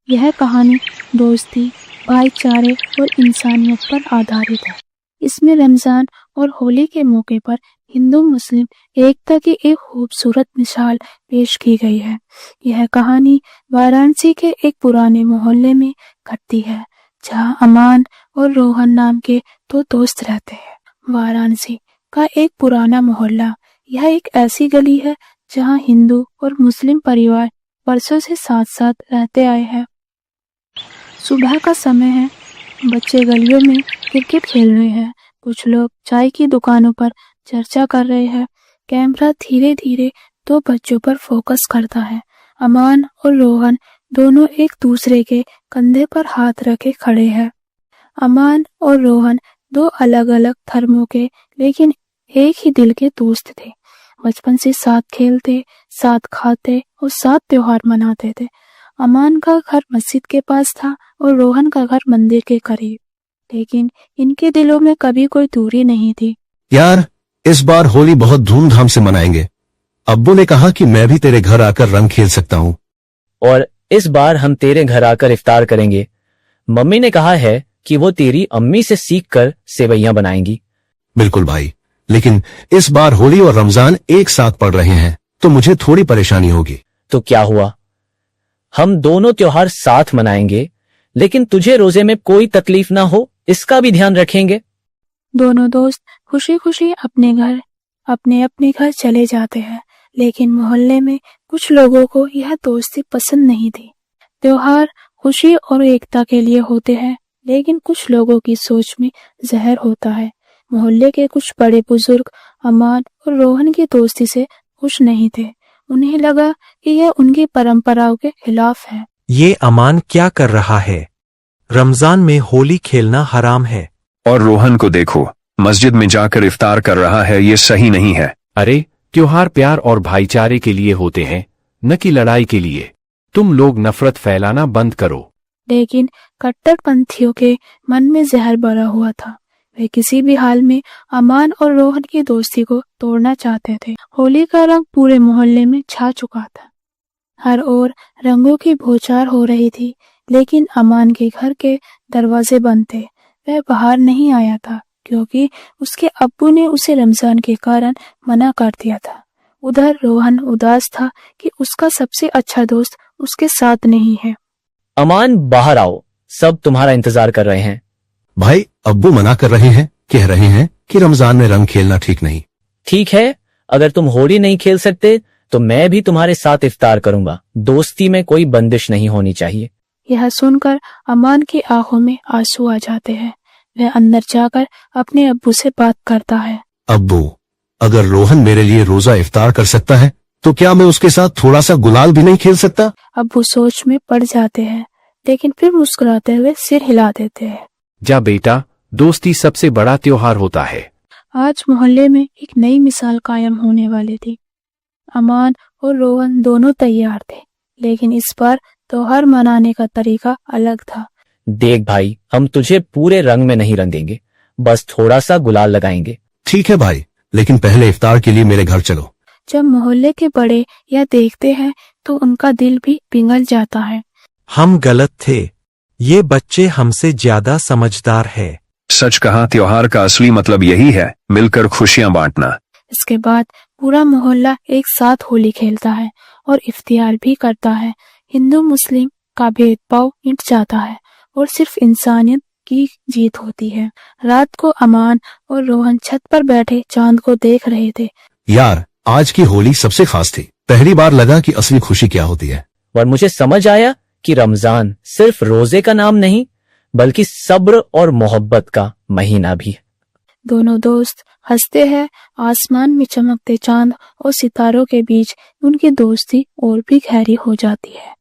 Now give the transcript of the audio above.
यह कहानी दोस्ती, भाईचारे और इंसानियत पर आधारित है। इसमें रमज़ान और होली के मौके पर हिंदू मुस्लिम एकता की एक खूबसूरत मिसाल पेश की गई है। यह कहानी वाराणसी के एक पुराने मोहल्ले में घटती है, जहां अमान और रोहन नाम के दो दोस्त रहते हैं। वाराणसी का एक पुराना मोहल्ला यह एक ऐसी गली है जहां हिंदू और मुस्लिम परिवार वर्षों से साथ साथ रहते आए हैं। सुबह का समय है, बच्चे गलियों में क्रिकेट खेल रहे हैं, कुछ लोग चाय की दुकानों पर चर्चा कर रहे हैं। कैमरा धीरे धीरे दो बच्चों पर फोकस करता है। अमान और रोहन दोनों एक दूसरे के कंधे पर हाथ रखे खड़े हैं। अमान और रोहन दो अलग अलग धर्मों के लेकिन एक ही दिल के दोस्त थे। बचपन से साथ खेलते, साथ खाते और साथ त्योहार मनाते थे। अमान का घर मस्जिद के पास था और रोहन का घर मंदिर के करीब, लेकिन इनके दिलों में कभी कोई दूरी नहीं थी। यार, इस बार होली बहुत धूमधाम से मनाएंगे। अब्बू ने कहा कि मैं भी तेरे घर आकर रंग खेल सकता हूँ। और इस बार हम तेरे घर आकर इफ्तार करेंगे। मम्मी ने कहा है कि वो तेरी अम्मी से सीखकर सेवइयां बनाएंगी। बिल्कुल भाई, लेकिन इस बार होली और रमजान एक साथ पड़ रहे हैं तो मुझे थोड़ी परेशानी होगी। तो क्या हुआ, हम दोनों त्योहार साथ मनाएंगे, लेकिन तुझे रोजे में कोई तकलीफ ना हो इसका भी ध्यान रखेंगे। दोनों दोस्त खुशी खुशी अपने अपने घर चले जाते हैं, लेकिन मोहल्ले में कुछ लोगों को यह दोस्ती पसंद नहीं थी। त्योहार खुशी और एकता के लिए होते हैं, लेकिन कुछ लोगों की सोच में जहर होता है। मोहल्ले के कुछ बड़े बुजुर्ग अमान और रोहन की दोस्ती से खुश नहीं थे। उन्हें लगा कि यह उनकी परंपराओं के खिलाफ है। ये अमान क्या कर रहा है? रमजान में होली खेलना हराम है। और रोहन को देखो, मस्जिद में जाकर इफ्तार कर रहा है, ये सही नहीं है। अरे, त्योहार प्यार और भाईचारे के लिए होते हैं, न कि लड़ाई के लिए। तुम लोग नफरत फैलाना बंद करो। लेकिन कट्टरपंथियों के मन में जहर भरा हुआ था। वे किसी भी हाल में अमान और रोहन की दोस्ती को तोड़ना चाहते थे। होली का रंग पूरे मोहल्ले में छा चुका था। हर ओर रंगों की बौछार हो रही थी, लेकिन अमान के घर के दरवाजे बंद थे। वह बाहर नहीं आया था क्योंकि उसके अब्बू ने उसे रमजान के कारण मना कर दिया था। उधर रोहन उदास था कि उसका सबसे अच्छा दोस्त उसके साथ नहीं है। अमान, बाहर आओ, सब तुम्हारा इंतजार कर रहे हैं। भाई, अब्बू मना कर रहे हैं, कह रहे हैं कि रमजान में रंग खेलना ठीक नहीं। ठीक है, अगर तुम होली नहीं खेल सकते तो मैं भी तुम्हारे साथ इफ्तार करूंगा। दोस्ती में कोई बंदिश नहीं होनी चाहिए। यह सुनकर अमान की आंखों में आंसू आ जाते हैं। वह अंदर जाकर अपने अब्बू से बात करता है। अब्बू, अगर रोहन मेरे लिए रोजा इफ्तार कर सकता है तो क्या मैं उसके साथ थोड़ा सा गुलाल भी नहीं खेल सकता? अब्बू सोच में पड़ जाते हैं, लेकिन फिर मुस्कुराते हुए सिर हिला देते हैं। जा बेटा, दोस्ती सबसे बड़ा त्योहार होता है। आज मोहल्ले में एक नई मिसाल कायम होने वाली थी। अमान और रोहन दोनों तैयार थे, लेकिन इस बार त्योहार मनाने का तरीका अलग था। देख भाई, हम तुझे पूरे रंग में नहीं रंगेंगे, बस थोड़ा सा गुलाल लगाएंगे। ठीक है भाई, लेकिन पहले इफ्तार के लिए मेरे घर चलो। जब मोहल्ले के बड़े यह देखते हैं तो उनका दिल भी पिघल जाता है। हम गलत थे, ये बच्चे हमसे ज्यादा समझदार है। सच कहा, त्योहार का असली मतलब यही है, मिलकर खुशियां बांटना। इसके बाद पूरा मोहल्ला एक साथ होली खेलता है और इफ्तियार भी करता है। हिंदू मुस्लिम का भेदभाव मिट जाता है और सिर्फ इंसानियत की जीत होती है। रात को अमान और रोहन छत पर बैठे चांद को देख रहे थे। यार, आज की होली सबसे खास थी। पहली बार लगा कि असली खुशी क्या होती है। और मुझे समझ आया कि रमजान सिर्फ रोजे का नाम नहीं, बल्कि सब्र और मोहब्बत का महीना भी है। दोनों दोस्त हंसते हैं। आसमान में चमकते चांद और सितारों के बीच उनकी दोस्ती और भी गहरी हो जाती है।